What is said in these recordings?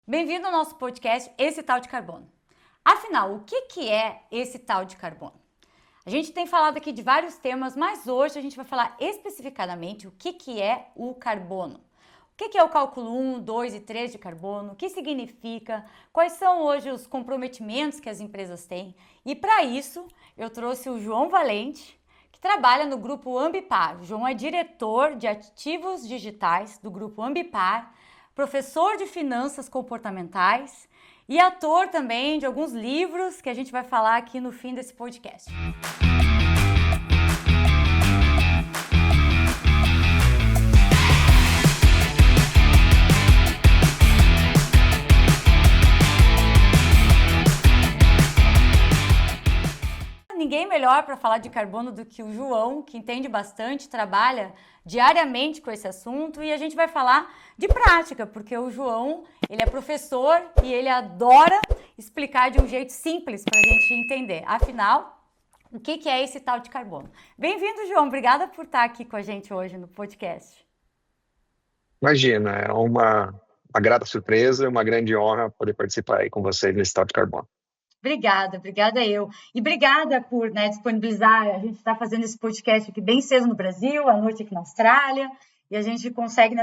Bem-vindo ao nosso podcast Esse Tal de Carbono. Afinal, o que é esse tal de carbono? A gente tem falado aqui de vários temas, mas hoje a gente vai falar especificadamente o que é o carbono. O que é o cálculo 1, 2 e 3 de carbono? O que significa? Quais são hoje os comprometimentos que as empresas têm? E para isso, eu trouxe o João Valente, que trabalha no grupo Ambipar. O João é diretor de ativos digitais do grupo Ambipar, professor de finanças comportamentais e ator também de alguns livros que a gente vai falar aqui no fim desse podcast. Ninguém melhor para falar de carbono do que o João, que entende bastante, trabalha diariamente com esse assunto, e a gente vai falar de prática, porque o João, ele é professor e ele adora explicar de um jeito simples para a gente entender. Afinal, o que é esse tal de carbono? Bem-vindo, João. Obrigada por estar aqui com a gente hoje no podcast. Imagina, é uma grata surpresa, uma grande honra poder participar aí com vocês nesse tal de carbono. Obrigada eu. E obrigada por disponibilizar. A gente está fazendo esse podcast aqui bem cedo no Brasil, à noite aqui na Austrália, e a gente consegue,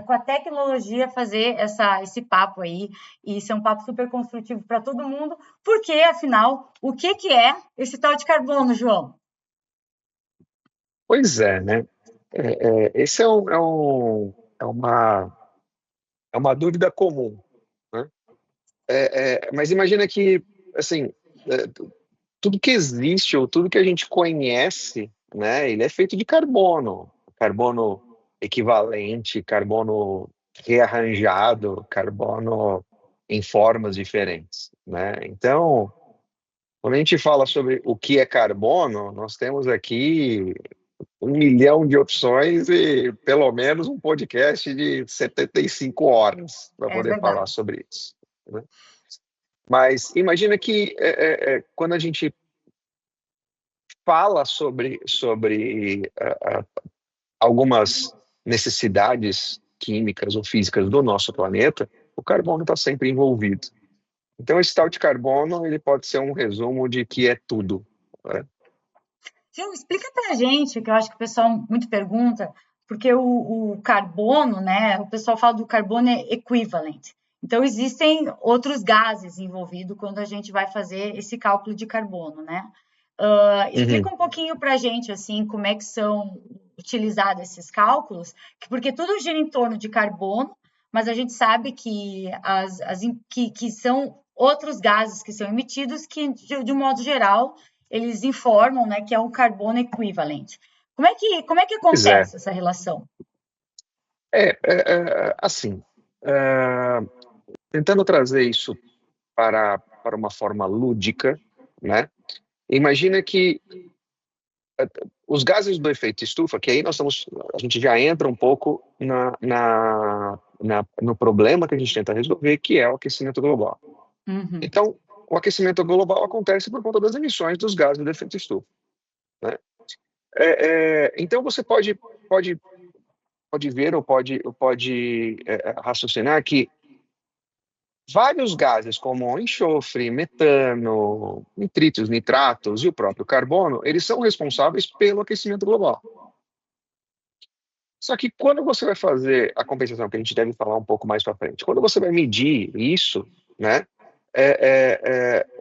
com a tecnologia, fazer esse papo aí, e isso é um papo super construtivo para todo mundo, porque, afinal, o que é esse tal de carbono, João? Pois é, né? Esse é uma dúvida comum, né? Mas imagina que, assim, tudo que existe ou tudo que a gente conhece, né? Ele é feito de carbono equivalente, carbono rearranjado, carbono em formas diferentes, né? Então, quando a gente fala sobre o que é carbono, nós temos aqui 1 milhão de opções e pelo menos um podcast de 75 horas para É poder verdade. falar sobre isso, né? Mas imagina que quando a gente fala sobre algumas necessidades químicas ou físicas do nosso planeta, o carbono está sempre envolvido. Então, esse tal de carbono ele pode ser um resumo de que é tudo, né? João, explica para a gente, que eu acho que o pessoal muito pergunta, porque o carbono, né? O pessoal fala do carbono equivalent. Então, existem outros gases envolvidos quando a gente vai fazer esse cálculo de carbono, né? Explica um pouquinho para a gente, assim, como é que são utilizados esses cálculos, porque tudo gira em torno de carbono, mas a gente sabe que, que são outros gases que são emitidos que, de um modo geral, eles informam, né, que é um carbono equivalente. Como é que Pois é. acontece essa relação? Assim, tentando trazer isso para uma forma lúdica, né? Imagina que os gases do efeito estufa, que aí a gente já entra um pouco no problema que a gente tenta resolver, que é o aquecimento global. Uhum. Então, o aquecimento global acontece por conta das emissões dos gases do efeito estufa, né? Então, você pode ver ou pode raciocinar que vários gases, como enxofre, metano, nitritos, nitratos e o próprio carbono, eles são responsáveis pelo aquecimento global. Só que quando você vai fazer a compensação, que a gente deve falar um pouco mais para frente, quando você vai medir isso, né,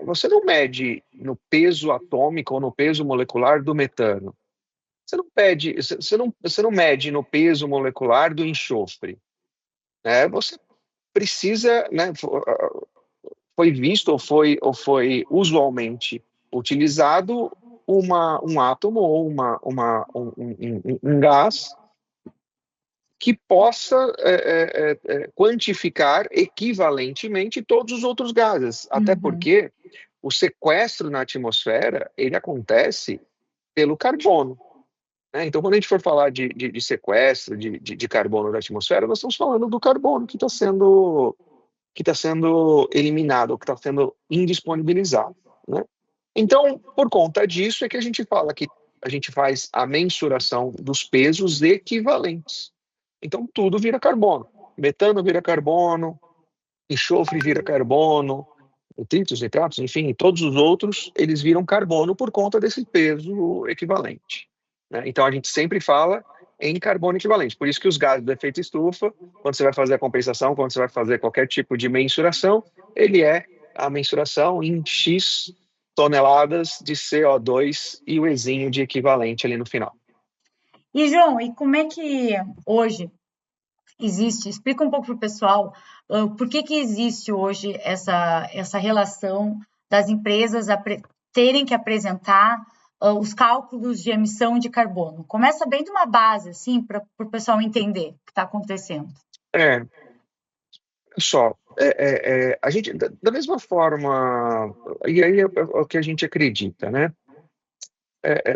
você não mede no peso atômico ou no peso molecular do metano. Você não mede no peso molecular do enxofre, né? Você precisa, né, foi visto ou foi usualmente utilizado um átomo ou um gás que possa quantificar equivalentemente todos os outros gases, até porque o sequestro na atmosfera ele acontece pelo carbono, né? Então, quando a gente for falar de sequestro de carbono da atmosfera, nós estamos falando do carbono que está sendo eliminado, que está sendo indisponibilizado, né? Então, por conta disso é que a gente fala que a gente faz a mensuração dos pesos equivalentes. Então, tudo vira carbono. Metano vira carbono, enxofre vira carbono, nitritos, nitratos, enfim, todos os outros, eles viram carbono por conta desse peso equivalente, né? Então, a gente sempre fala em carbono equivalente. Por isso que os gases do efeito estufa, quando você vai fazer a compensação, quando você vai fazer qualquer tipo de mensuração, ele é a mensuração em X toneladas de CO2 e o Ezinho de equivalente ali no final. E, João, e como é que hoje existe? Explica um pouco para o pessoal por que existe hoje essa relação das empresas terem que apresentar os cálculos de emissão de carbono. Começa bem de uma base, assim, para o pessoal entender o que está acontecendo. Só, a gente, da mesma forma, e aí é o que a gente acredita, né?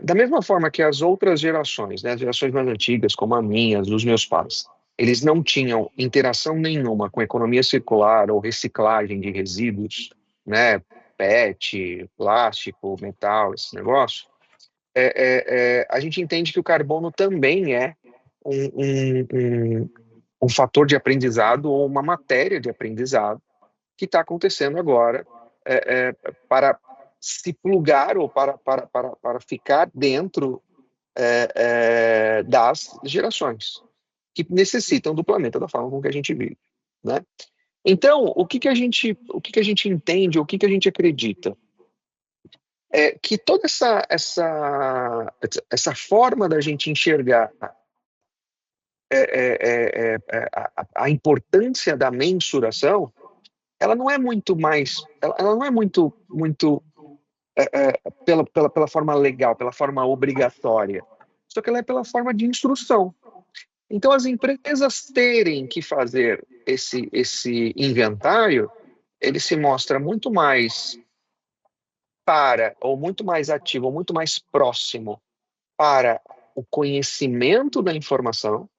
Da mesma forma que as outras gerações, né, as gerações mais antigas, como a minha, dos meus pais, eles não tinham interação nenhuma com economia circular ou reciclagem de resíduos, né, PET, plástico, metal, esse negócio, a gente entende que o carbono também é um fator de aprendizado ou uma matéria de aprendizado que está acontecendo agora para se plugar ou para ficar dentro das gerações que necessitam do planeta da forma com que a gente vive, né? Então, o que a gente entende, o que a gente acredita? É que toda essa forma da gente enxergar a importância da mensuração, ela não é muito mais, ela não é muito pela forma legal, pela forma obrigatória, só que ela é pela forma de instrução. Então, as empresas terem que fazer esse inventário, ele se mostra muito mais ou muito mais ativo, ou muito mais próximo para o conhecimento da informação,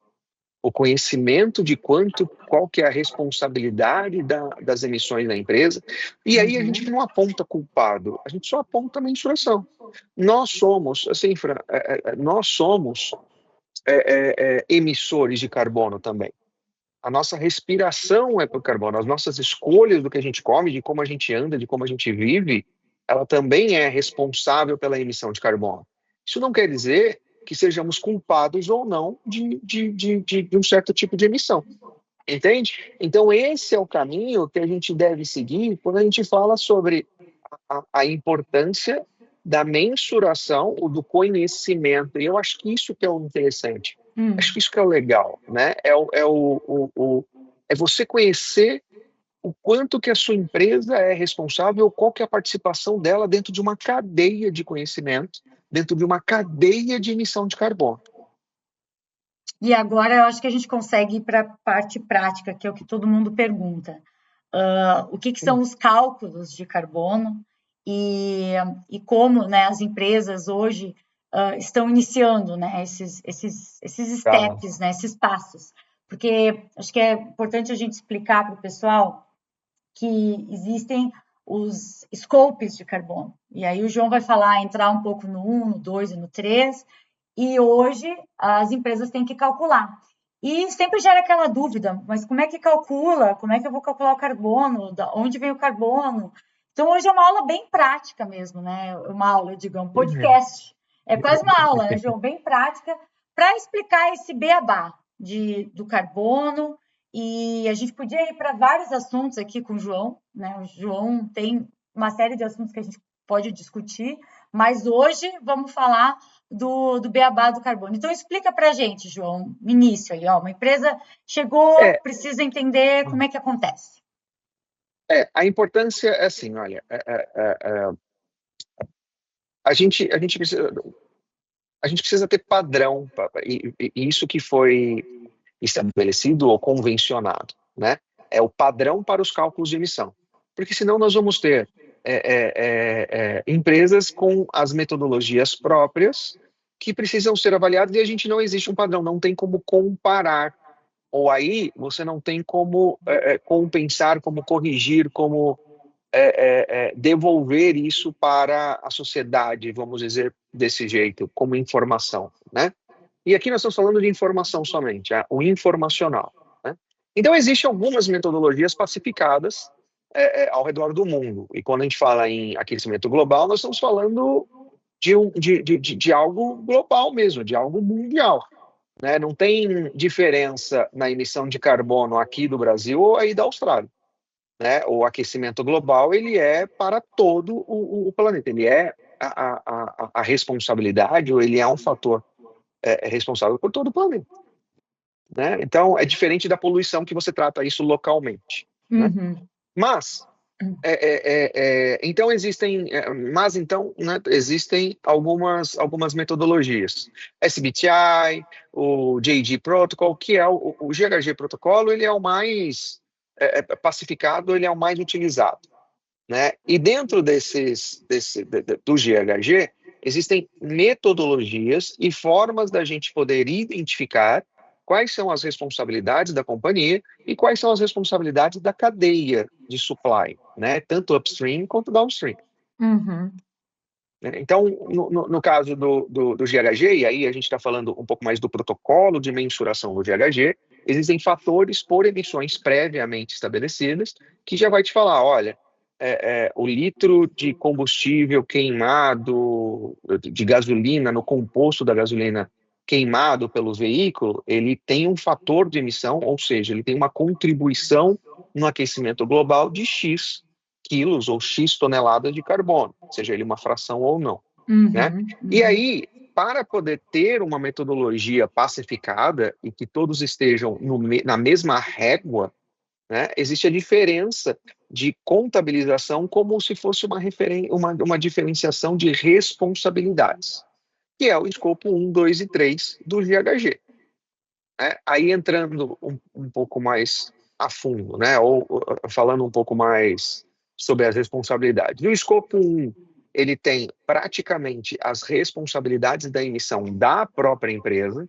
o conhecimento de qual que é a responsabilidade das emissões da empresa, e aí a gente não aponta culpado, a gente só aponta a mensuração. Nós somos, assim, Fran, nós somos emissores de carbono também. A nossa respiração é por carbono, as nossas escolhas do que a gente come, de como a gente anda, de como a gente vive, ela também é responsável pela emissão de carbono. Isso não quer dizer que sejamos culpados ou não de um certo tipo de emissão. Entende? Então, esse é o caminho que a gente deve seguir quando a gente fala sobre a importância da mensuração, ou do conhecimento. E eu acho que isso que é o interessante. Acho que isso que é o legal, né? É você conhecer o quanto que a sua empresa é responsável, qual que é a participação dela dentro de uma cadeia de conhecimento, dentro de uma cadeia de emissão de carbono. E agora eu acho que a gente consegue ir para a parte prática, que é o que todo mundo pergunta. O que são os cálculos de carbono e como, né, as empresas hoje estão iniciando, né, esses steps, né, esses passos. Porque acho que é importante a gente explicar para o pessoal que existem os scopes de carbono. E aí o João vai entrar um pouco no 1, no 2 e no 3, e hoje as empresas têm que calcular. E sempre gera aquela dúvida, mas como é que calcula? Como é que eu vou calcular o carbono? Da onde vem o carbono? Então, hoje é uma aula bem prática mesmo, né? Uma aula, digamos, podcast. É quase uma aula, né, João? Bem prática, para explicar esse beabá do carbono. E a gente podia ir para vários assuntos aqui com o João, né? O João tem uma série de assuntos que a gente pode discutir, mas hoje vamos falar do beabá do carbono. Então, explica para a gente, João, no início aí, ó, uma empresa chegou, precisa entender como é que acontece. A importância é assim, olha, a gente precisa ter padrão, e isso que foi estabelecido ou convencionado, né? É o padrão para os cálculos de emissão. Porque senão nós vamos ter empresas com as metodologias próprias que precisam ser avaliadas e a gente não existe um padrão, não tem como comparar. Ou aí você não tem como compensar, como corrigir, como devolver isso para a sociedade, vamos dizer desse jeito, como informação, né? E aqui nós estamos falando de informação somente, o informacional, né? Então, existem algumas metodologias pacificadas ao redor do mundo. E quando a gente fala em aquecimento global, nós estamos falando de algo global mesmo, de algo mundial. Né? Não tem diferença na emissão de carbono aqui do Brasil ou aí da Austrália. Né? O aquecimento global ele é para todo o planeta. Ele é a responsabilidade, ou ele é um fator responsável por todo o planeta. Né? Então, é diferente da poluição que você trata isso localmente. Né? Mas, então existem algumas metodologias. SBTI, o JG Protocol, que é o GHG protocolo, ele é o mais pacificado, ele é o mais utilizado. Né? E dentro do GHG, existem metodologias e formas da gente poder identificar quais são as responsabilidades da companhia e quais são as responsabilidades da cadeia de supply, né? Tanto upstream quanto downstream. Então, no caso do GHG, e aí a gente está falando um pouco mais do protocolo de mensuração do GHG, existem fatores por emissões previamente estabelecidas que já vai te falar, olha, o litro de combustível queimado, de gasolina, no composto da gasolina queimado pelo veículo, ele tem um fator de emissão, ou seja, ele tem uma contribuição no aquecimento global de X quilos ou X toneladas de carbono, seja ele uma fração ou não. Né? E aí, para poder ter uma metodologia pacificada e que todos estejam na mesma régua, né, existe a diferença de contabilização como se fosse uma diferenciação de responsabilidades, que é o escopo 1, 2 e 3 do GHG. Né? Aí entrando um pouco mais a fundo, né, ou falando um pouco mais sobre as responsabilidades. O escopo 1, ele tem praticamente as responsabilidades da emissão da própria empresa.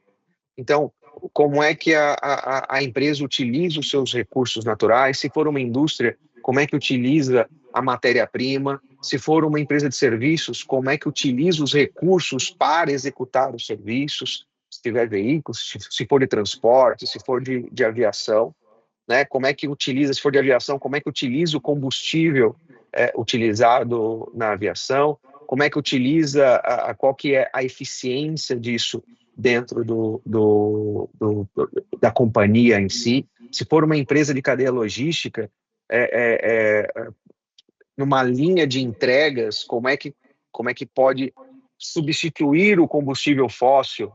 Então, como é que a empresa utiliza os seus recursos naturais? Se for uma indústria, como é que utiliza a matéria-prima? Se for uma empresa de serviços, como é que utiliza os recursos para executar os serviços? Se tiver veículos, se for de transporte, se for de aviação, né? Como é que utiliza, se for de aviação, como é que utiliza o combustível utilizado na aviação? Como é que utiliza, qual que é a eficiência disso dentro da companhia em si? Se for uma empresa de cadeia logística, numa linha de entregas, como é que pode substituir o combustível fóssil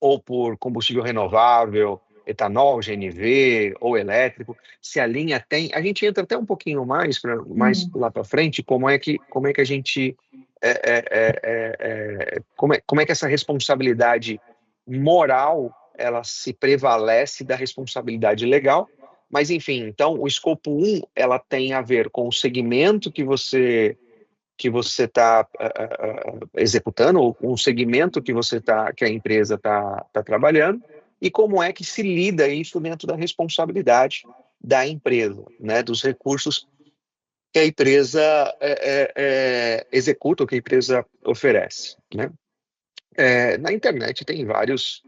ou por combustível renovável, etanol, GNV ou elétrico? Se a linha tem, a gente entra até um pouquinho mais lá para frente, como é que a gente como é que essa responsabilidade moral ela se prevalece da responsabilidade legal. Mas enfim, então o escopo 1 ela tem a ver com o segmento que você está executando, ou um segmento que a empresa está trabalhando, e como é que se lida isso dentro da responsabilidade da empresa, né, dos recursos que a empresa executa, ou que a empresa oferece. Né? Na internet tem várias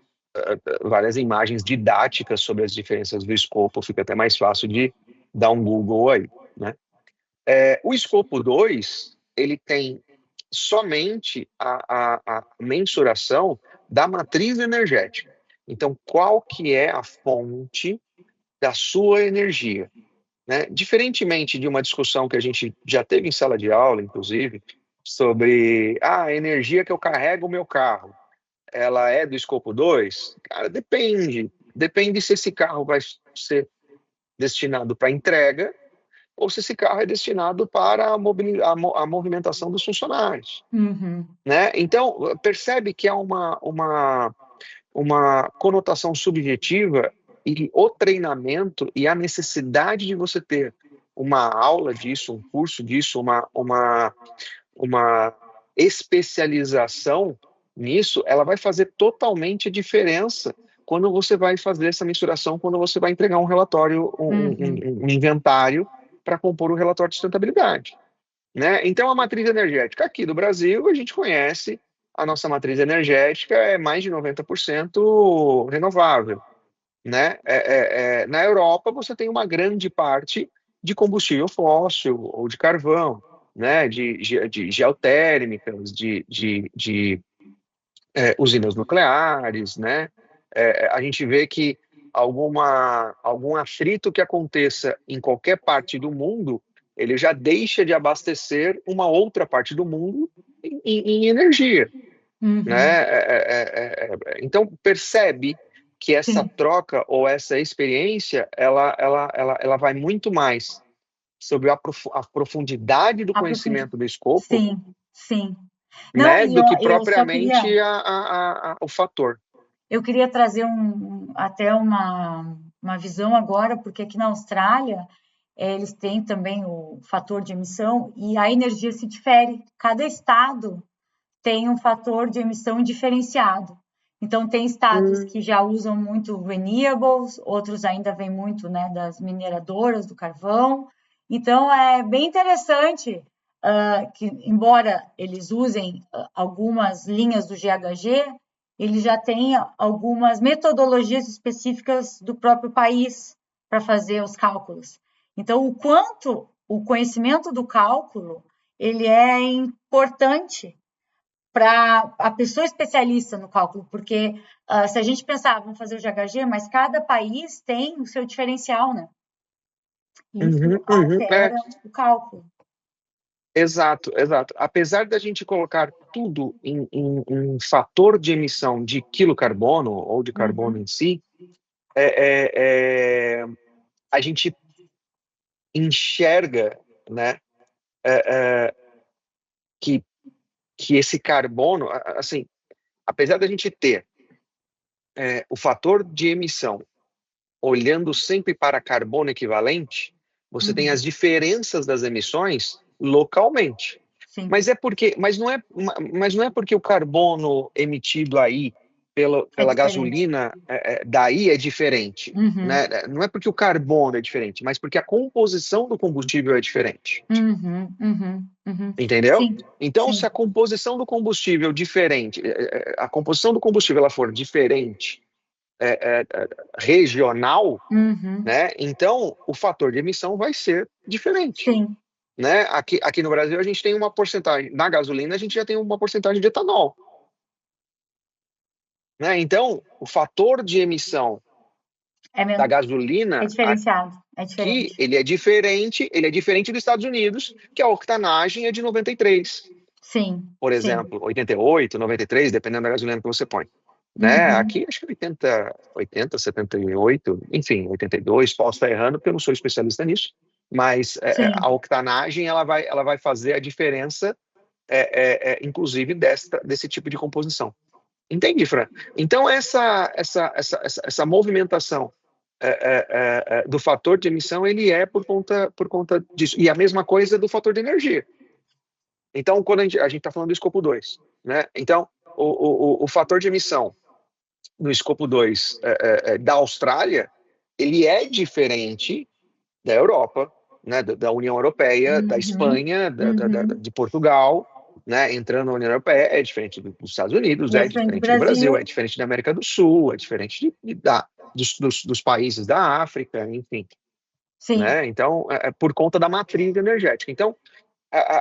imagens didáticas sobre as diferenças do escopo, fica até mais fácil de dar um Google aí. Né? O escopo 2, ele tem somente a mensuração da matriz energética. Então, qual que é a fonte da sua energia? Né? Diferentemente de uma discussão que a gente já teve em sala de aula, inclusive, sobre a energia que eu carrego o meu carro, ela é do escopo 2? Cara, depende. Depende se esse carro vai ser destinado para entrega ou se esse carro é destinado para a movimentação dos funcionários. Né? Então, percebe que há uma conotação subjetiva, e o treinamento e a necessidade de você ter uma aula disso, um curso disso, uma especialização nisso, ela vai fazer totalmente a diferença quando você vai fazer essa mensuração, quando você vai entregar um relatório, um inventário para compor o relatório de sustentabilidade. Né? Então, a matriz energética aqui do Brasil, a gente conhece, a nossa matriz energética é mais de 90% renovável. né? Na Europa, você tem uma grande parte de combustível fóssil ou de carvão, né? De geotérmicas, de usinas nucleares, né? A gente vê que algum atrito que aconteça em qualquer parte do mundo, ele já deixa de abastecer uma outra parte do mundo em energia, Uhum. né? Então percebe que essa Sim, troca ou essa experiência, ela vai muito mais sobre a profundidade do aprofundi. conhecimento do escopo, Sim, sim. Não, né, e do que eu só queria, propriamente o fator. eu queria trazer até uma visão agora, porque aqui na Austrália, eles têm também o fator de emissão e a energia se difere. Cada estado tem um fator de emissão diferenciado. Então, tem estados Hum, que já usam muito renewables, outros ainda vêm muito, né, das mineradoras, do carvão. Então, é bem interessante que, embora eles usem algumas linhas do GHG, ele já tem algumas metodologias específicas do próprio país para fazer os cálculos. Então, o quanto o conhecimento do cálculo ele é importante para a pessoa especialista no cálculo, porque se a gente pensar, vamos fazer o GHG, mas cada país tem o seu diferencial, né? E isso uhum, uhum, altera o cálculo. exato, exato. Apesar da gente colocar tudo em fator de emissão de quilocarbono ou de carbono Uhum, em si, é, é, é, a gente enxerga, né, é, é, que, que esse carbono, assim, apesar da gente ter o fator de emissão olhando sempre para carbono equivalente, você tem uhum, as diferenças das emissões localmente. sim, Mas não é porque o carbono emitido aí é pela diferente. gasolina daí é diferente, Uhum, né? Não é porque o carbono é diferente, mas porque a composição do combustível é diferente. uhum, uhum, uhum. Entendeu? Sim, Então, se sim, a composição do combustível diferente, a composição do combustível ela for diferente, regional, uhum, né? Então, o fator de emissão vai ser diferente, sim, né? Aqui no Brasil a gente tem uma porcentagem, na gasolina a gente já tem uma porcentagem de etanol, né? Então, o fator de emissão é da mesmo, é gasolina diferenciado, é aqui, diferente. ele é diferente dos Estados Unidos, que a octanagem é de 93, Sim, por sim, exemplo, 88, 93, dependendo da gasolina que você põe. Né? uhum, Aqui acho que 80, 78, enfim, 82, posso estar errando porque eu não sou especialista nisso, mas a sim, octanagem ela vai fazer a diferença, inclusive desse tipo de composição. Entende, Fran? Então essa movimentação do fator de emissão ele é por conta disso. E a mesma coisa do fator de energia. Então, quando a gente está falando do escopo 2, né? Então, o fator de emissão no escopo 2 da Austrália, ele é diferente da Europa, né, da União Europeia, da uhum, Espanha, uhum. de Portugal, né, entrando na União Europeia, é diferente dos Estados Unidos, E é é diferente do diferente do Brasil, é Brasil, diferente da América do Sul, é diferente dos países da África, enfim. sim, Né? Então, por conta da matriz energética. Então,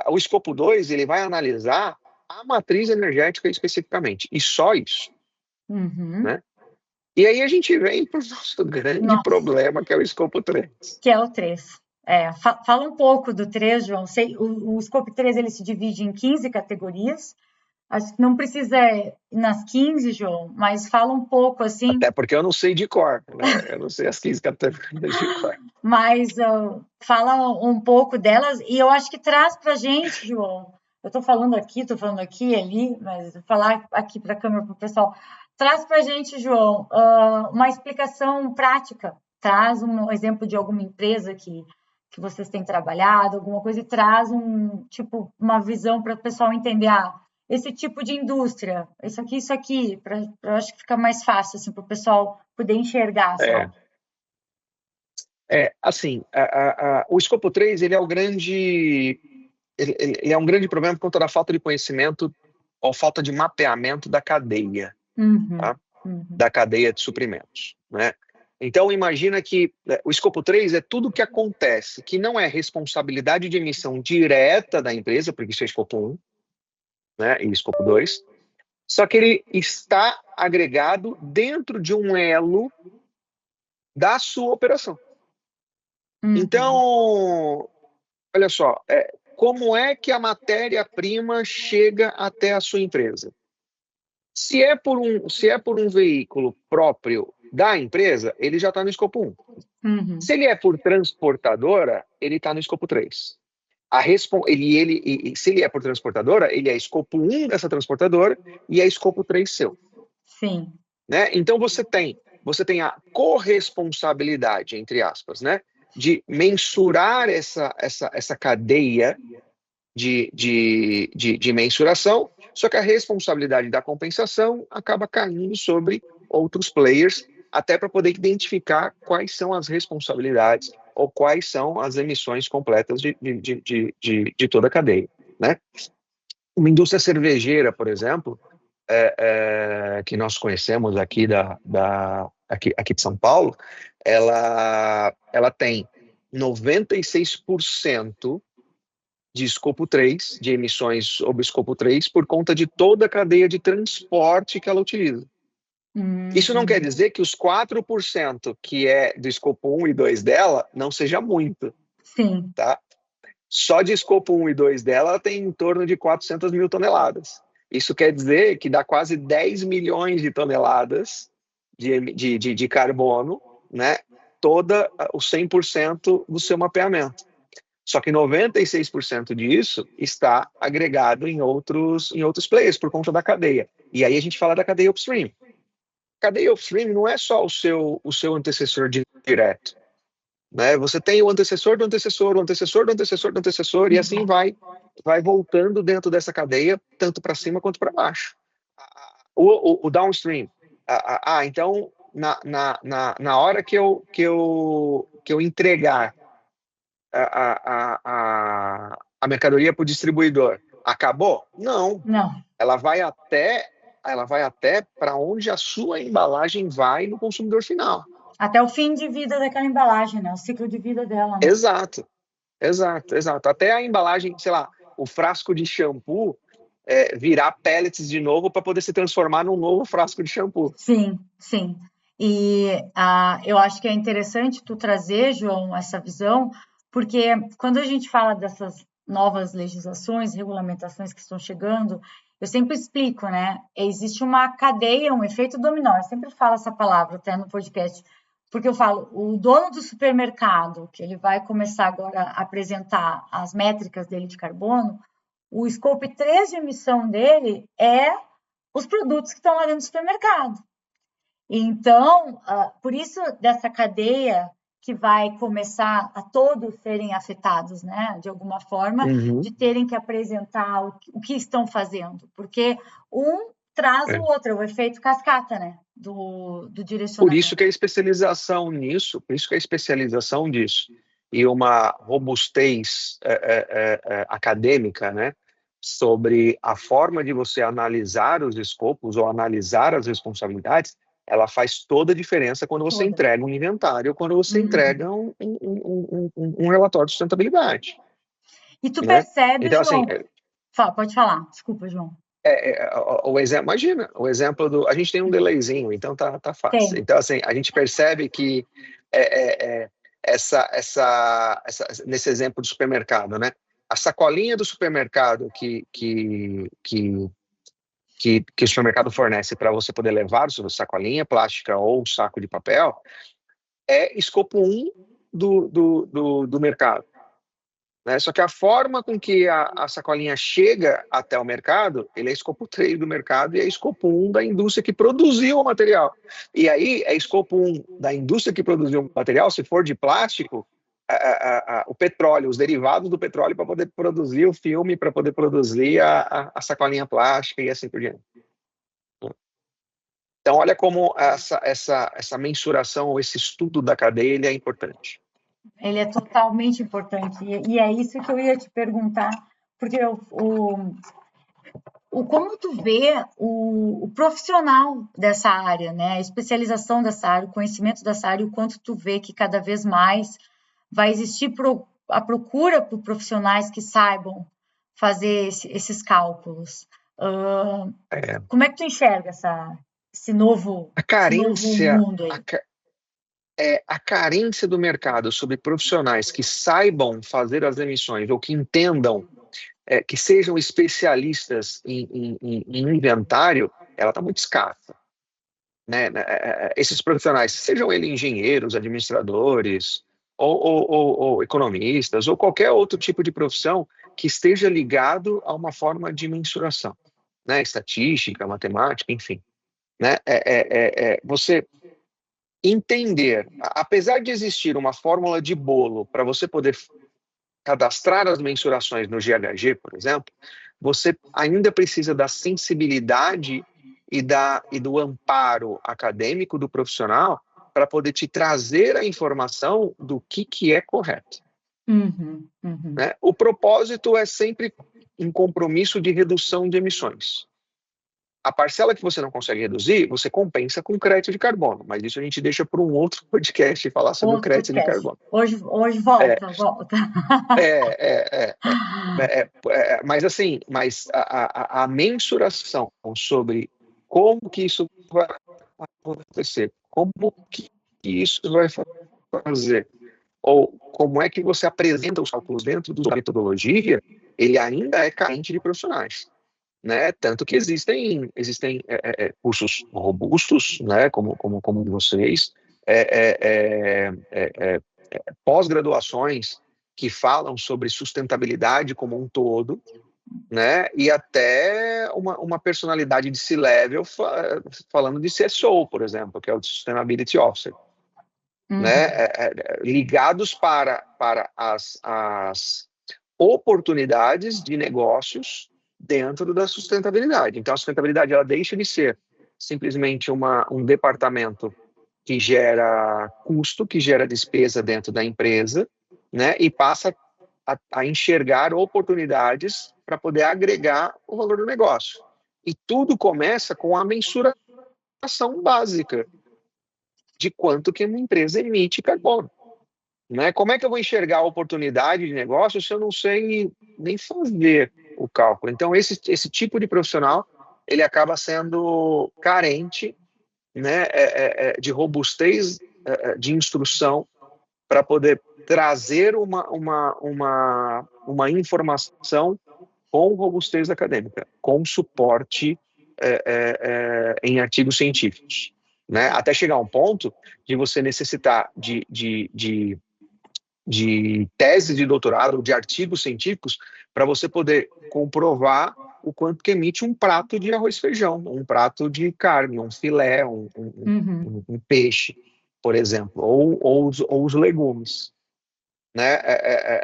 o escopo 2 ele vai analisar a matriz energética especificamente, e só isso. uhum. Né? E aí a gente vem para o nosso grande Nossa, problema, que é o escopo 3. que é o 3. Fala um pouco do 3, João. O Scope 3 ele se divide em 15 categorias. Acho que não precisa ir nas 15, João, mas fala um pouco assim, Até porque eu não sei de cor, né? Eu não sei as 15 categorias de cor. mas fala um pouco delas e eu acho que traz para a gente, João. Eu estou falando aqui, ali, mas vou falar aqui para a câmera, para o pessoal. Traz para a gente, João, uma explicação prática. Traz um exemplo de alguma empresa que vocês têm trabalhado, alguma coisa, e traz uma visão para o pessoal entender, esse tipo de indústria, isso aqui, eu acho que fica mais fácil, assim, para o pessoal poder enxergar, É, sabe? assim, o escopo 3 ele é o grande, ele é um grande problema por conta da falta de conhecimento ou falta de mapeamento da cadeia, Uhum, tá? uhum, Da cadeia de suprimentos, né? Então, imagina que o escopo 3 é tudo que acontece, que não é responsabilidade de emissão direta da empresa, porque isso é escopo 1, né, e escopo 2, só que ele está agregado dentro de um elo da sua operação. Então, olha só, como é que a matéria-prima chega até a sua empresa? Se é por um veículo próprio da empresa, ele já está no escopo 1. Se ele é por transportadora, ele está no escopo 3. Se ele é por transportadora, ele é escopo 1 dessa transportadora e é escopo 3 seu. Sim. Né? Então você tem a corresponsabilidade, entre aspas, né, de mensurar essa cadeia de mensuração, só que a responsabilidade da compensação acaba caindo sobre outros players, até para poder identificar quais são as responsabilidades ou quais são as emissões completas de toda a cadeia. Né? Uma indústria cervejeira, por exemplo, que nós conhecemos aqui, aqui de São Paulo, ela tem 96% de escopo 3, de emissões sob escopo 3, por conta de toda a cadeia de transporte que ela utiliza. Isso não quer dizer que os 4% que é do escopo 1 e 2 dela não seja muito. Sim. Tá? Só de escopo 1 e 2 dela, ela tem em torno de 400 mil toneladas. Isso quer dizer que dá quase 10 milhões de toneladas de carbono, né? Toda o 100% do seu mapeamento. Só que 96% disso está agregado em outros players por conta da cadeia. E aí a gente fala da cadeia upstream. Cadeia upstream não é só o seu antecessor direto. Né? Você tem o antecessor do antecessor, o antecessor do antecessor do antecessor, e assim vai voltando dentro dessa cadeia, tanto para cima quanto para baixo. O downstream. Então, na hora que eu entregar a mercadoria para o distribuidor, acabou? Não. Ela vai até para onde a sua embalagem vai no consumidor final. Até o fim de vida daquela embalagem, né? O ciclo de vida dela. Né? Exato. Até a embalagem, sei lá, o frasco de shampoo virar pellets de novo para poder se transformar num novo frasco de shampoo. Sim. E eu acho que é interessante tu trazer, João, essa visão, porque quando a gente fala dessas novas legislações, regulamentações que estão chegando, eu sempre explico, né? Existe uma cadeia, um efeito dominó. Eu sempre falo essa palavra até no podcast, porque eu falo, o dono do supermercado, que ele vai começar agora a apresentar as métricas dele de carbono, o scope 3 de emissão dele é os produtos que estão lá dentro do supermercado. Então, por isso dessa cadeia que vai começar a todos serem afetados, né, de alguma forma, de terem que apresentar o que estão fazendo, porque um traz o outro, o efeito cascata, né, do direcionamento. Por isso que a especialização disso e uma robustez acadêmica, né, sobre a forma de você analisar os escopos ou analisar as responsabilidades, ela faz toda a diferença quando você entrega um inventário, quando você entrega um relatório de sustentabilidade. E tu percebe, então, João... Assim, pode falar, desculpa, João. O exemplo, imagina, o exemplo do... A gente tem um delayzinho, então tá fácil. Tem. Então, assim, a gente percebe que nesse exemplo do supermercado, né? A sacolinha do supermercado que o supermercado fornece para você poder levar sua sacolinha plástica ou saco de papel é escopo 1 do mercado. Né? Só que a forma com que a sacolinha chega até o mercado, ele é escopo 3 do mercado e é escopo 1 da indústria que produziu o material. E aí é escopo 1 da indústria que produziu o material, se for de plástico, o petróleo, os derivados do petróleo para poder produzir o filme, para poder produzir a sacolinha plástica e assim por diante. Então, olha como essa mensuração, ou esse estudo da cadeia, ele é importante. Ele é totalmente importante. E é isso que eu ia te perguntar, porque o como tu vê o profissional dessa área, né? A especialização dessa área, o conhecimento dessa área, o quanto tu vê que cada vez mais vai existir a procura por profissionais que saibam fazer esses cálculos. É, Como é que tu enxerga esse novo mundo aí? a carência do mercado sobre profissionais que saibam fazer as emissões ou que entendam, que sejam especialistas em inventário, ela está muito escassa. Né? Esses profissionais, sejam eles engenheiros, administradores, ou economistas, ou qualquer outro tipo de profissão que esteja ligado a uma forma de mensuração, né? Estatística, matemática, enfim. Né? Você entender, apesar de existir uma fórmula de bolo para você poder cadastrar as mensurações no GHG, por exemplo, você ainda precisa da sensibilidade e do amparo acadêmico do profissional para poder te trazer a informação do que é correto. Uhum. Né? O propósito é sempre um compromisso de redução de emissões. A parcela que você não consegue reduzir, você compensa com crédito de carbono, mas isso a gente deixa para um outro podcast falar sobre o crédito de carbono. Hoje volta. Mas assim, a mensuração sobre como que isso vai acontecer, como que isso vai fazer, ou como é que você apresenta os cálculos dentro da metodologia, ele ainda é carente de profissionais. Né? Tanto que existem cursos robustos, né? como vocês, pós-graduações que falam sobre sustentabilidade como um todo, né? E até uma personalidade de C-level falando de CSO, por exemplo, que é o Sustainability Officer, né? Ligados para as oportunidades de negócios dentro da sustentabilidade. Então, a sustentabilidade ela deixa de ser simplesmente um departamento que gera custo, que gera despesa dentro da empresa, né, e passa a enxergar oportunidades para poder agregar o valor do negócio. E tudo começa com a mensuração básica de quanto que uma empresa emite carbono. Né? Como é que eu vou enxergar a oportunidade de negócio se eu não sei nem fazer o cálculo? Então, esse tipo de profissional, ele acaba sendo carente, né, de robustez de instrução para poder trazer uma informação com robustez acadêmica, com suporte em artigos científicos. Né? Até chegar a um ponto de você necessitar de tese de doutorado, de artigos científicos, para você poder comprovar o quanto que emite um prato de arroz e feijão, um prato de carne, um filé, um peixe, por exemplo, ou os legumes. Né?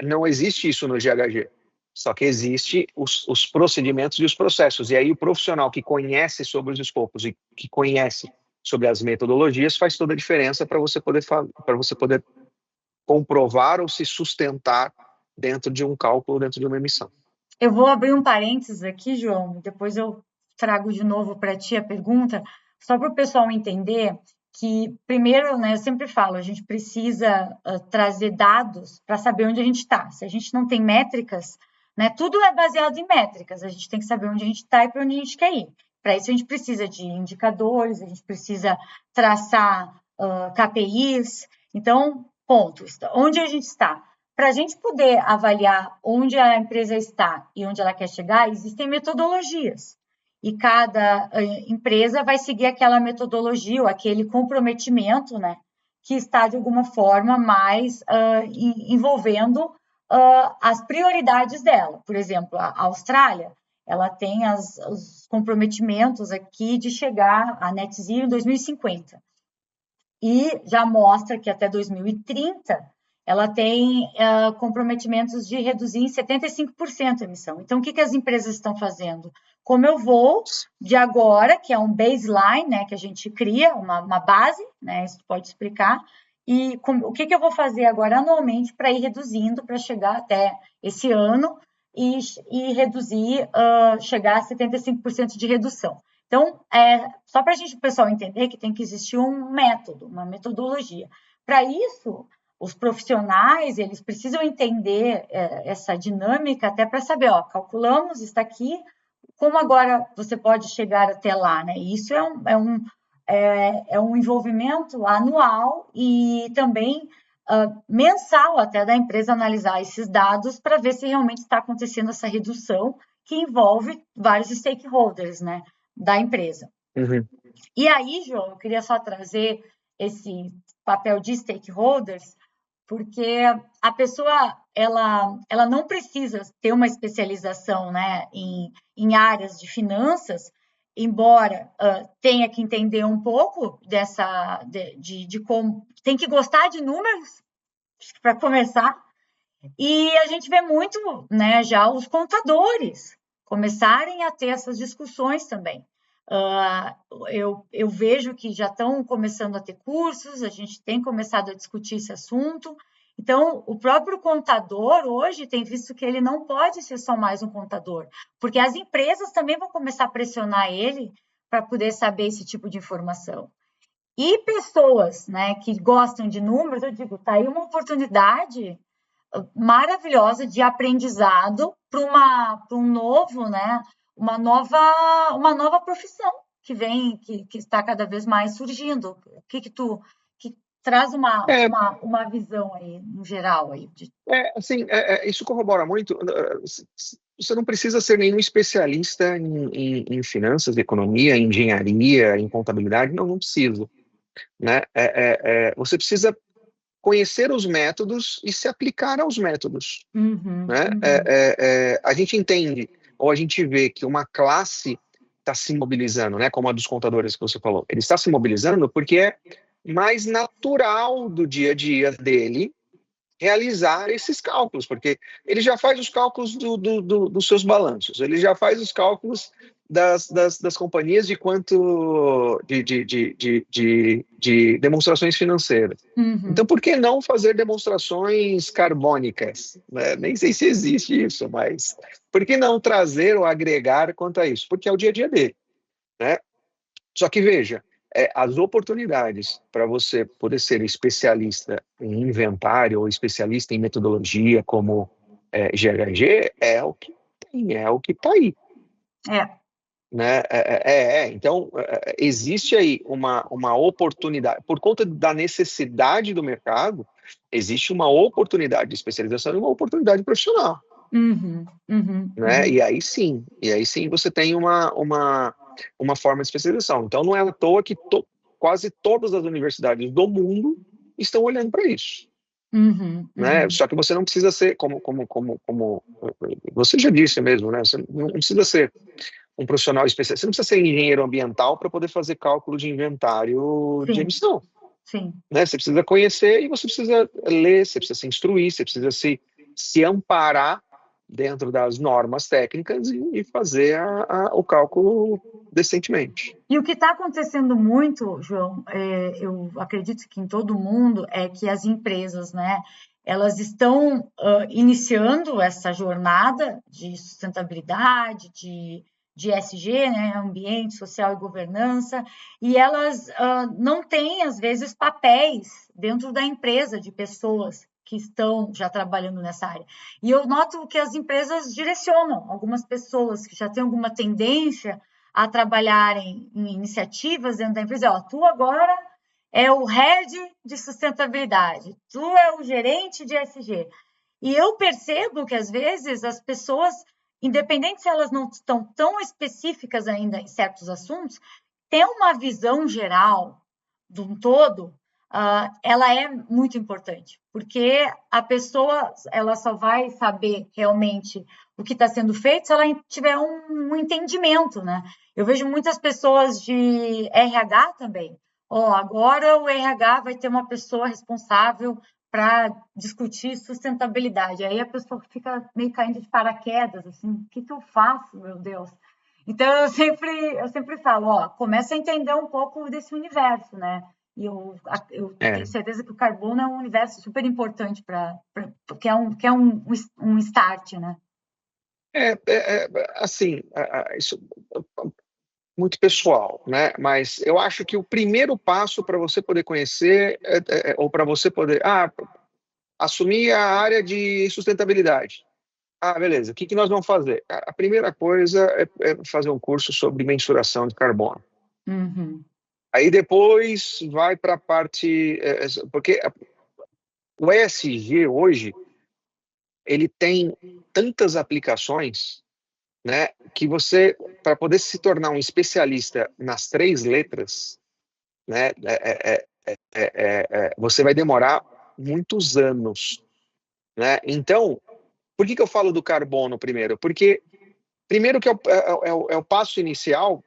Não existe isso no GHG, só que existe os procedimentos e os processos. E aí o profissional que conhece sobre os escopos e que conhece sobre as metodologias faz toda a diferença para você poder comprovar ou se sustentar dentro de um cálculo, dentro de uma emissão. Eu vou abrir um parênteses aqui, João, depois eu trago de novo para ti a pergunta, só para o pessoal entender que, primeiro, né, eu sempre falo, a gente precisa trazer dados para saber onde a gente está. Se a gente não tem métricas, né, tudo é baseado em métricas, a gente tem que saber onde a gente está e para onde a gente quer ir. Para isso, a gente precisa de indicadores, a gente precisa traçar KPIs. Então, ponto. Onde a gente está? Para a gente poder avaliar onde a empresa está e onde ela quer chegar, existem metodologias. E cada empresa vai seguir aquela metodologia ou aquele comprometimento, né, que está, de alguma forma, mais envolvendo as prioridades dela. Por exemplo, a Austrália, ela tem os comprometimentos aqui de chegar a net zero em 2050. E já mostra que até 2030 ela tem comprometimentos de reduzir em 75% a emissão. Então, o que as empresas estão fazendo? Como eu vou de agora, que é um baseline, né, que a gente cria, uma base, né, isso pode explicar, e o que eu vou fazer agora anualmente para ir reduzindo, para chegar até esse ano e reduzir, chegar a 75% de redução. Então, só para o pessoal entender que tem que existir um método, uma metodologia. Para isso, os profissionais, eles precisam entender essa dinâmica até para saber, calculamos, está aqui, como agora você pode chegar até lá, né? Isso é um envolvimento anual e também mensal até da empresa analisar esses dados para ver se realmente está acontecendo essa redução que envolve vários stakeholders, né, da empresa. Uhum. E aí, João, eu queria só trazer esse papel de stakeholders, porque a pessoa ela não precisa ter uma especialização, né, em áreas de finanças, embora tenha que entender um pouco de como tem que gostar de números para começar. E a gente vê muito, né, já os contadores começarem a ter essas discussões também. Eu vejo que já estão começando a ter cursos, a gente tem começado a discutir esse assunto. Então, o próprio contador hoje tem visto que ele não pode ser só mais um contador, porque as empresas também vão começar a pressionar ele para poder saber esse tipo de informação. E pessoas, né, que gostam de números, eu digo, tá aí uma oportunidade maravilhosa de aprendizado para um novo, né, uma nova profissão que vem, que está cada vez mais surgindo. Que traz uma visão aí, no geral aí. Assim, isso corrobora muito. Você não precisa ser nenhum especialista em finanças, economia, engenharia, em contabilidade. Não precisa, né? Você precisa conhecer os métodos e se aplicar aos métodos, né? A gente entende, ou a gente vê que uma classe está se mobilizando, né? Como a dos contadores que você falou. Ele está se mobilizando porque é mais natural do dia a dia dele realizar esses cálculos, porque ele já faz os cálculos dos seus balanços, ele já faz os cálculos das companhias de quanto de demonstrações financeiras. Então, por que não fazer demonstrações carbônicas? Né? Nem sei se existe isso, mas por que não trazer ou agregar quanto a isso? Porque é o dia a dia dele, né? Só que veja, as oportunidades para você poder ser especialista em inventário ou especialista em metodologia como GHG é o que tem, é o que está aí. Né? Então, existe aí uma oportunidade, por conta da necessidade do mercado, existe uma oportunidade de especialização e uma oportunidade profissional. Né? E aí sim você tem uma forma de especialização. Então, não é à toa que quase todas as universidades do mundo estão olhando para isso. Né? Só que você não precisa ser, como você já disse mesmo, né? Você não precisa ser um profissional especial. Você não precisa ser engenheiro ambiental para poder fazer cálculo de inventário de emissão. Sim. Né? Você precisa conhecer e você precisa ler, você precisa se instruir, você precisa se amparar dentro das normas técnicas e fazer o cálculo decentemente. E o que está acontecendo muito, João, eu acredito que em todo mundo, é que as empresas, né, elas estão iniciando essa jornada de sustentabilidade, de ESG, né, ambiente, social e governança, e elas não têm, às vezes, papéis dentro da empresa de pessoas que estão já trabalhando nessa área. E eu noto que as empresas direcionam algumas pessoas que já têm alguma tendência a trabalharem em iniciativas dentro da empresa. Tu agora é o head de sustentabilidade, tu é o gerente de ESG. E eu percebo que, às vezes, as pessoas, independente se elas não estão tão específicas ainda em certos assuntos, ter uma visão geral de um todo, ela é muito importante, porque a pessoa ela só vai saber realmente o que está sendo feito se ela tiver um entendimento, né? Eu vejo muitas pessoas de RH também. Agora o RH vai ter uma pessoa responsável para discutir sustentabilidade. Aí a pessoa fica meio caindo de paraquedas, assim, o que eu faço, meu Deus? Então eu sempre falo, começa a entender um pouco desse universo, né? E eu tenho certeza que o carbono é um universo super importante que é um start, né? Assim, isso é muito pessoal, né? Mas eu acho que o primeiro passo para você poder conhecer, ou para você poder, assumir a área de sustentabilidade. Beleza. O que nós vamos fazer? A primeira coisa é fazer um curso sobre mensuração de carbono. Uhum. Aí depois vai para a parte, porque o ESG hoje ele tem tantas aplicações, né, que você, para poder se tornar um especialista nas três letras, né, você vai demorar muitos anos, né? Então, por que eu falo do carbono primeiro? Porque primeiro que é o passo inicial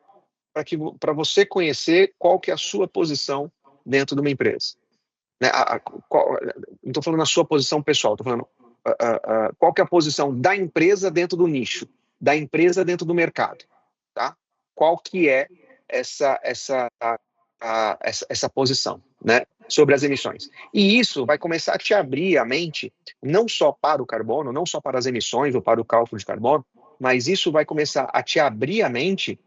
para você conhecer qual que é a sua posição dentro de uma empresa, né? Não estou falando a sua posição pessoal, estou falando qual que é a posição da empresa dentro do nicho, da empresa dentro do mercado, tá? Qual que é essa posição, né, sobre as emissões. E isso vai começar a te abrir a mente, não só para o carbono, não só para as emissões ou para o cálculo de carbono, mas isso vai começar a te abrir a mente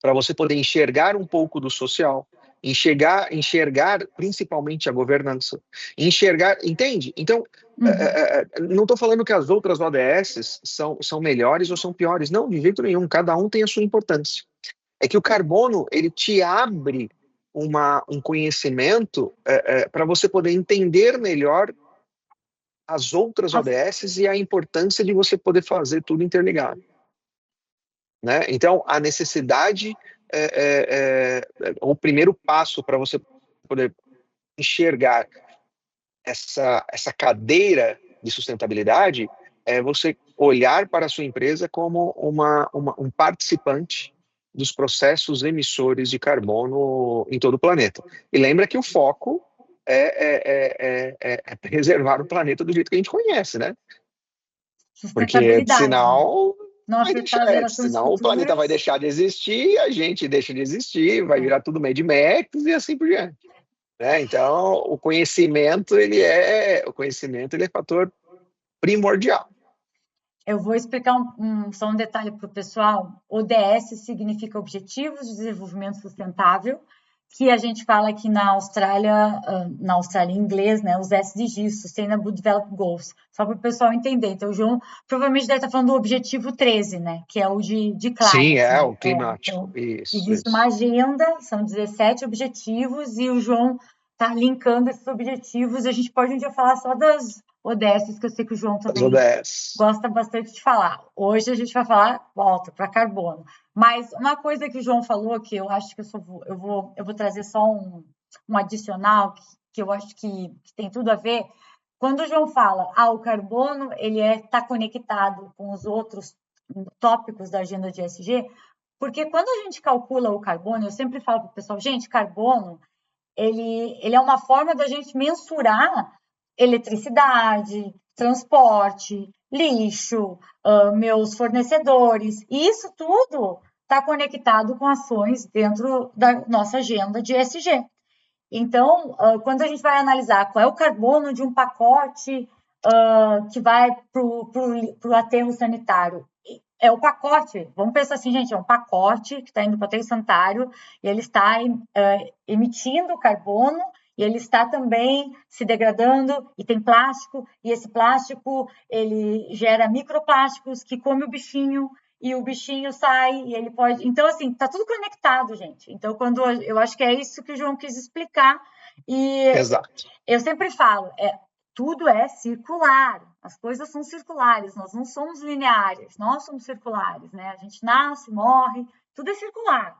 para você poder enxergar um pouco do social, enxergar principalmente a governança, entende? Então, não estou falando que as outras ODS são melhores ou são piores, não, de jeito nenhum, cada um tem a sua importância. É que o carbono, ele te abre um conhecimento para você poder entender melhor as outras ODS e a importância de você poder fazer tudo interligado, né? Então, a necessidade o primeiro passo para você poder enxergar essa cadeira de sustentabilidade é você olhar para a sua empresa como um participante dos processos emissores de carbono em todo o planeta. E lembra que o foco é preservar o planeta do jeito que a gente conhece, né? Porque Sustentabilidade, né? senão Não afetar as gerações senão o planeta vai futuras. deixar de existir, a gente deixa de existir, vai virar tudo Mad Max e assim por diante, né? Então, o conhecimento ele é fator primordial. Eu vou explicar só um detalhe para o pessoal. ODS significa Objetivos de Desenvolvimento Sustentável, que a gente fala aqui na Austrália em inglês, né, os SDGs, Sustainable Development Goals, só para o pessoal entender. Então, o João provavelmente deve estar falando do objetivo 13, né, que é o de Sim, climate, né? o climático. Então, Isso, existe uma isso. agenda, são 17 objetivos, e o João está linkando esses objetivos. A gente pode um dia falar só das ODS, que eu sei que o João As também ODS. gosta bastante de falar. Hoje a gente vai falar, volta para carbono. Mas uma coisa que o João falou, que eu acho que eu vou trazer só um adicional, que eu acho que tem tudo a ver. Quando o João fala, o carbono ele está conectado com os outros tópicos da agenda de ESG, porque quando a gente calcula o carbono, eu sempre falo para o pessoal, gente, carbono, ele é uma forma da gente mensurar eletricidade, transporte, lixo, meus fornecedores. E isso tudo está conectado com ações dentro da nossa agenda de ESG. Então, quando a gente vai analisar qual é o carbono de um pacote que vai para o aterro sanitário, é o pacote. Vamos pensar assim, gente, é um pacote que está indo para o aterro sanitário e ele está emitindo carbono e ele está também se degradando e tem plástico, e esse plástico ele gera microplásticos que come o bichinho e o bichinho sai e ele pode... Então, assim, está tudo conectado, gente. Então, quando eu acho que é isso que o João quis explicar. E Exato. eu sempre falo, tudo é circular, as coisas são circulares, nós não somos lineares, nós somos circulares, né? A gente nasce, morre, tudo é circular.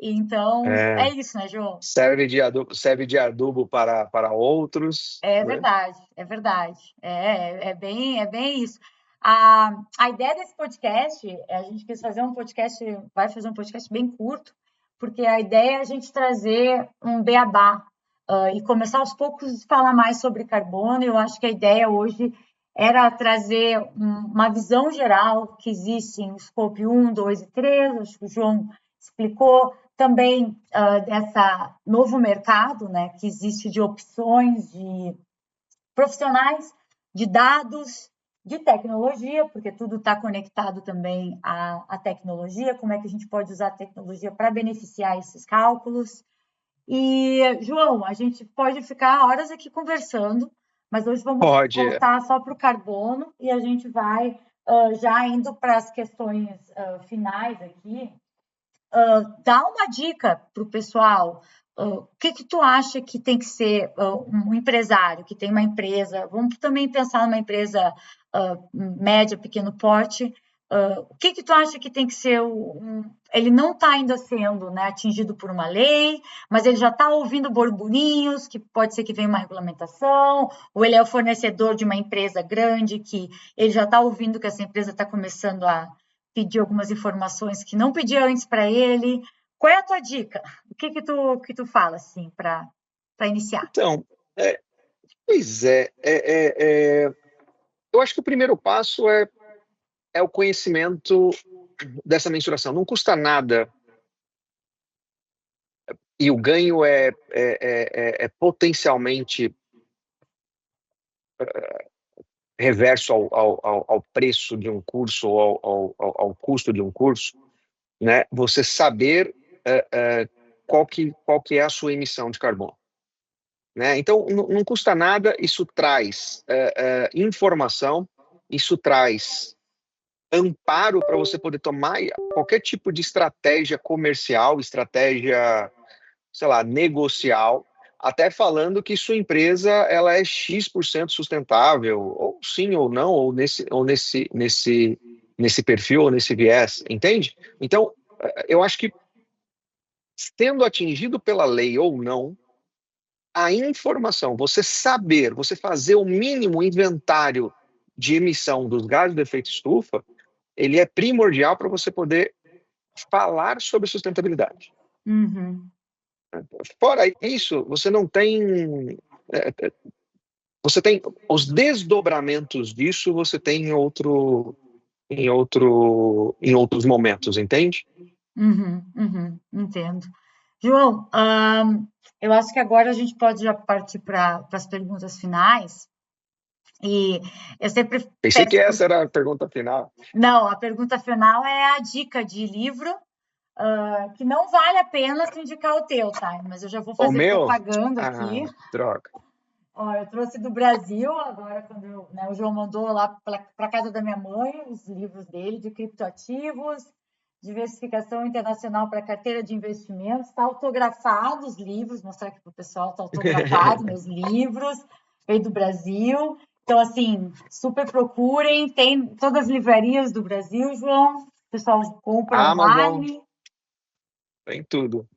Então, é isso, né, João? Serve de adubo para outros, É né? verdade, é verdade. É bem isso. A ideia desse podcast, a gente quis fazer um podcast, vai fazer um podcast bem curto, porque a ideia é a gente trazer um beabá e começar aos poucos a falar mais sobre carbono. Eu acho que a ideia hoje era trazer uma visão geral que existe em Scope 1, 2 e 3, acho que o João explicou, também dessa novo mercado, né, que existe de opções de profissionais, de dados de tecnologia, porque tudo está conectado também à tecnologia, como é que a gente pode usar a tecnologia para beneficiar esses cálculos. E, João, a gente pode ficar horas aqui conversando, mas hoje vamos Pode. voltar só para o carbono e a gente vai já indo para as questões finais aqui. Dá uma dica para o pessoal. O que tu acha que tem que ser um empresário que tem uma empresa? Vamos também pensar numa empresa média, pequeno porte. O que tu acha que tem que ser ele não está ainda sendo, né, atingido por uma lei, mas ele já está ouvindo burburinhos, que pode ser que venha uma regulamentação, ou ele é o fornecedor de uma empresa grande que ele já está ouvindo que essa empresa está começando a pedir algumas informações que não pedia antes para ele. Qual é a tua dica? O que tu fala assim para iniciar? Então, pois eu acho que o primeiro passo é o conhecimento dessa mensuração. Não custa nada e o ganho é potencialmente reverso ao preço de um curso ou ao custo de um curso, né? Você saber qual que é a sua emissão de carbono, né? Então, não custa nada, isso traz informação, isso traz amparo para você poder tomar qualquer tipo de estratégia comercial, estratégia, sei lá, negocial, até falando que sua empresa ela é X% sustentável, ou sim ou não, ou nesse perfil, ou nesse viés, entende? Então, eu acho que sendo atingido pela lei ou não, a informação, você saber, você fazer o mínimo inventário de emissão dos gases de efeito estufa, ele é primordial para você poder falar sobre sustentabilidade. Uhum. Fora isso, você não tem. Você tem os desdobramentos disso, você tem em outros momentos, entende? Entendo. João, eu acho que agora a gente pode já partir para as perguntas finais. E eu sempre Pensei que peço. essa era a pergunta final. Não, a pergunta final é a dica de livro, que não vale a pena se indicar o teu, tá? Mas eu já vou O fazer meu? propaganda aqui. Ah, droga. Ó, eu trouxe do Brasil, agora quando o João mandou lá para casa da minha mãe os livros dele de criptoativos, diversificação internacional para carteira de investimentos, está autografado os livros, mostrar aqui para o pessoal, está autografado meus livros, veio do Brasil. Então, assim, super procurem, tem todas as livrarias do Brasil, João, o pessoal compra Amazon, online. tem tudo.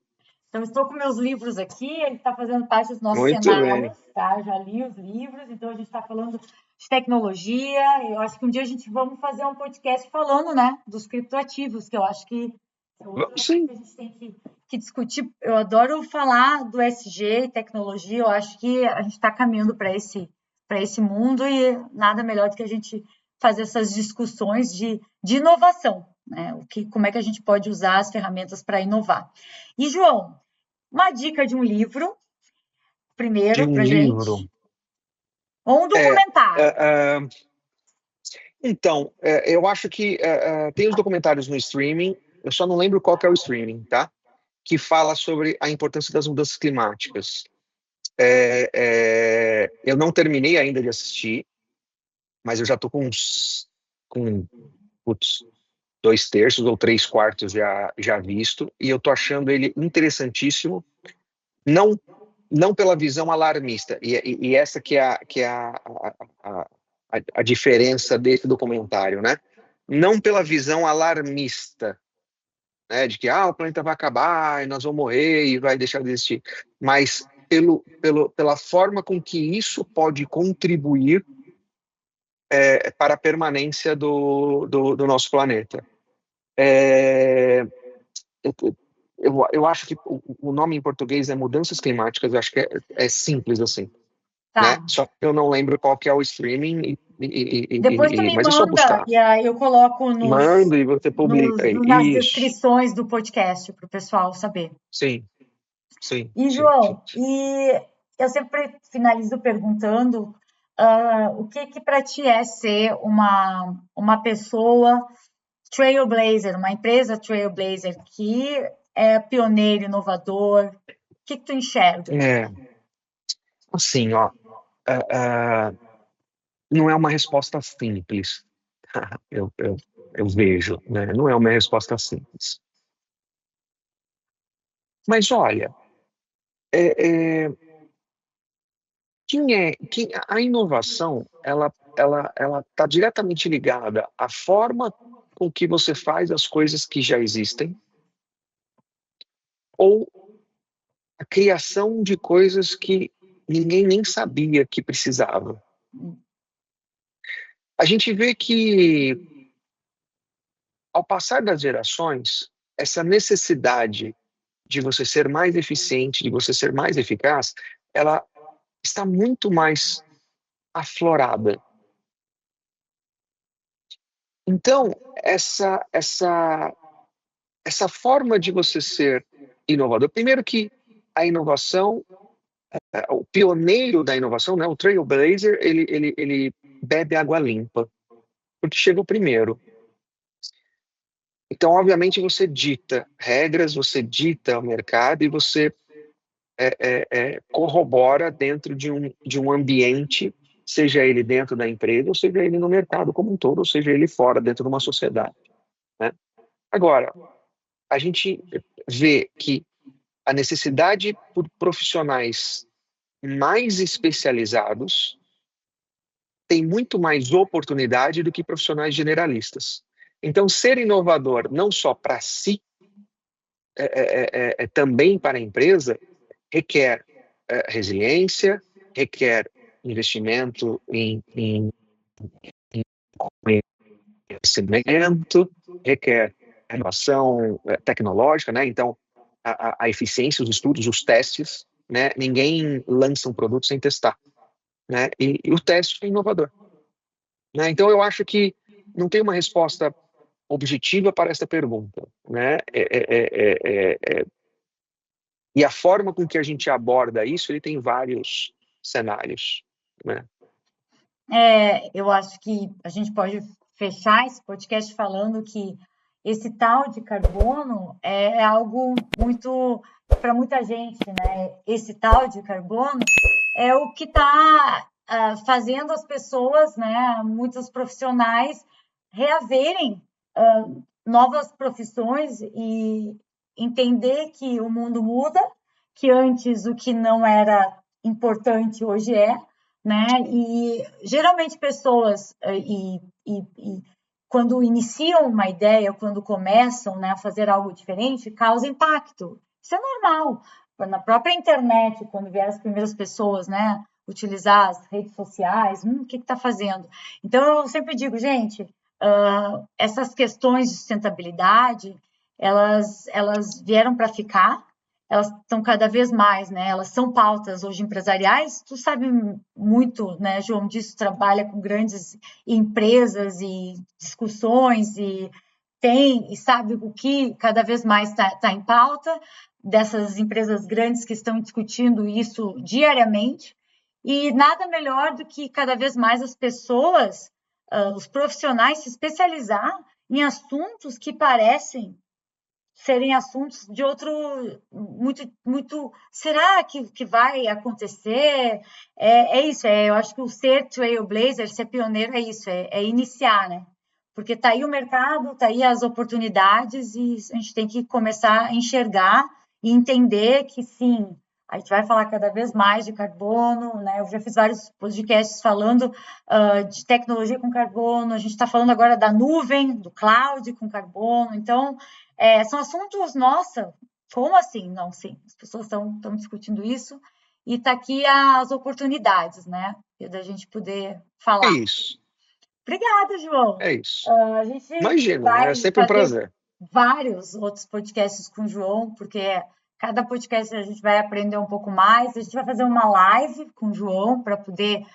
Então, estou com meus livros aqui, ele está fazendo parte dos nossos Muito bem. cenários, tá? Já li os livros, então a gente está falando de tecnologia. Eu acho que um dia a gente vamos fazer um podcast falando, né, dos criptoativos, que eu acho que é outra Vamos coisa sim. que a gente tem que discutir. Eu adoro falar do SG e tecnologia, eu acho que a gente está caminhando para esse mundo e nada melhor do que a gente fazer essas discussões de inovação, né? Como é que a gente pode usar as ferramentas para inovar. E, João, uma dica de um livro, De primeiro, um pra livro. gente, ou um documentário. Então, eu acho que tem os documentários no streaming, eu só não lembro qual que é o streaming, tá? Que fala sobre a importância das mudanças climáticas. Eu não terminei ainda de assistir, mas eu já estou com putz, 2/3 ou 3/4 já visto, e eu estou achando ele interessantíssimo, não, não pela visão alarmista, e essa que é a diferença desse documentário, né? Não pela visão alarmista, né, de que o planeta vai acabar e nós vamos morrer e vai deixar de existir, mas pela forma com que isso pode contribuir para a permanência do nosso planeta. Eu acho que o nome em português é Mudanças Climáticas, eu acho que é simples assim, né? Tá. Só que eu não lembro qual que é o streaming, Depois tu me mas é só manda buscar. e aí eu coloco Mando e você publica aí. nas Isso, descrições do podcast para o pessoal saber. sim, sim, E, sim, sim. João, eu sempre finalizo perguntando o que para ti é ser uma pessoa trailblazer, uma empresa trailblazer que é pioneiro, inovador? O que tu enxerga? Assim, ó, não é uma resposta simples. Eu vejo, né? Não é uma resposta simples. Mas olha, a inovação, ela está diretamente ligada à forma com que você faz as coisas que já existem ou a criação de coisas que ninguém nem sabia que precisava. A gente vê que, ao passar das gerações, essa necessidade de você ser mais eficiente, de você ser mais eficaz, ela está muito mais aflorada. Então, essa forma de você ser inovador, primeiro que a inovação, o pioneiro da inovação, né, o trailblazer, ele bebe água limpa, porque chegou primeiro. Então, obviamente, você dita regras, você dita o mercado e você corrobora dentro de um ambiente, seja ele dentro da empresa, ou seja ele no mercado como um todo, ou seja ele fora, dentro de uma sociedade, né? Agora, a gente vê que a necessidade por profissionais mais especializados tem muito mais oportunidade do que profissionais generalistas. Então, ser inovador não só para si, também para a empresa, requer resiliência, requer investimento em conhecimento, requer inovação tecnológica, né? Então, a eficiência, os estudos, os testes, né? Ninguém lança um produto sem testar, né? E o teste é inovador, né? Então, eu acho que não tem uma resposta objetiva para essa pergunta, né? E a forma com que a gente aborda isso, ele tem vários cenários, né? Eu acho que a gente pode fechar esse podcast falando que esse tal de carbono é algo muito para muita gente, né? Esse tal de carbono é o que está fazendo as pessoas, né? Muitos profissionais reaverem novas profissões e entender que o mundo muda, que antes o que não era importante hoje é, né? E geralmente pessoas quando iniciam uma ideia, quando começam, né, a fazer algo diferente, causa impacto. Isso é normal. Na própria internet, quando vieram as primeiras pessoas, né, utilizar as redes sociais, o que está fazendo? Então eu sempre digo, gente, essas questões de sustentabilidade, elas vieram para ficar. Elas estão cada vez mais, né? Elas são pautas hoje empresariais. Tu sabe muito, né, João, disso, trabalha com grandes empresas e discussões e sabe o que cada vez mais está em pauta dessas empresas grandes que estão discutindo isso diariamente. E nada melhor do que cada vez mais as pessoas, os profissionais se especializar em assuntos que parecem serem assuntos de outro muito será que vai acontecer? Isso, eu acho que o ser trailblazer, ser pioneiro é isso, é iniciar, né? Porque tá aí o mercado, tá aí as oportunidades e a gente tem que começar a enxergar e entender que sim, a gente vai falar cada vez mais de carbono, né? Eu já fiz vários podcasts falando de tecnologia com carbono, a gente está falando agora da nuvem, do cloud com carbono, então são assuntos, nossa, como assim? Não, sim, as pessoas estão discutindo isso e está aqui as oportunidades, né? Da gente poder falar. É isso. Obrigada, João. É isso. A gente Imagina, vai é sempre um prazer. vários outros podcasts com o João, porque cada podcast a gente vai aprender um pouco mais. A gente vai fazer uma live com o João para poder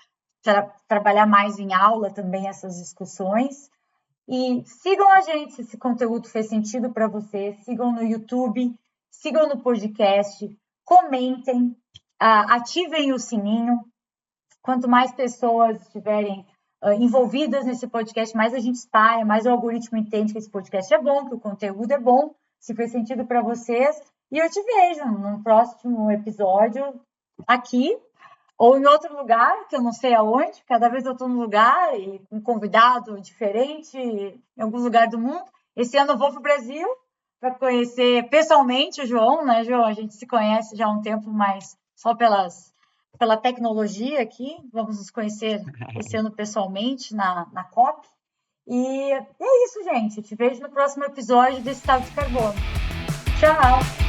trabalhar mais em aula também essas discussões. E sigam a gente se esse conteúdo fez sentido para você. Sigam no YouTube, sigam no podcast, comentem, ativem o sininho, quanto mais pessoas estiverem envolvidas nesse podcast, mais a gente espalha, mais o algoritmo entende que esse podcast é bom, que o conteúdo é bom, se fez sentido para vocês. E eu te vejo no próximo episódio aqui, ou em outro lugar, que eu não sei aonde. Cada vez eu estou num lugar e com um convidado diferente, em algum lugar do mundo. Esse ano eu vou para o Brasil para conhecer pessoalmente o João, né, João? A gente se conhece já há um tempo, mas só pela tecnologia aqui. Vamos nos conhecer esse ano pessoalmente na COP. E é isso, gente. Eu te vejo no próximo episódio desse Tal de Carbono. Tchau!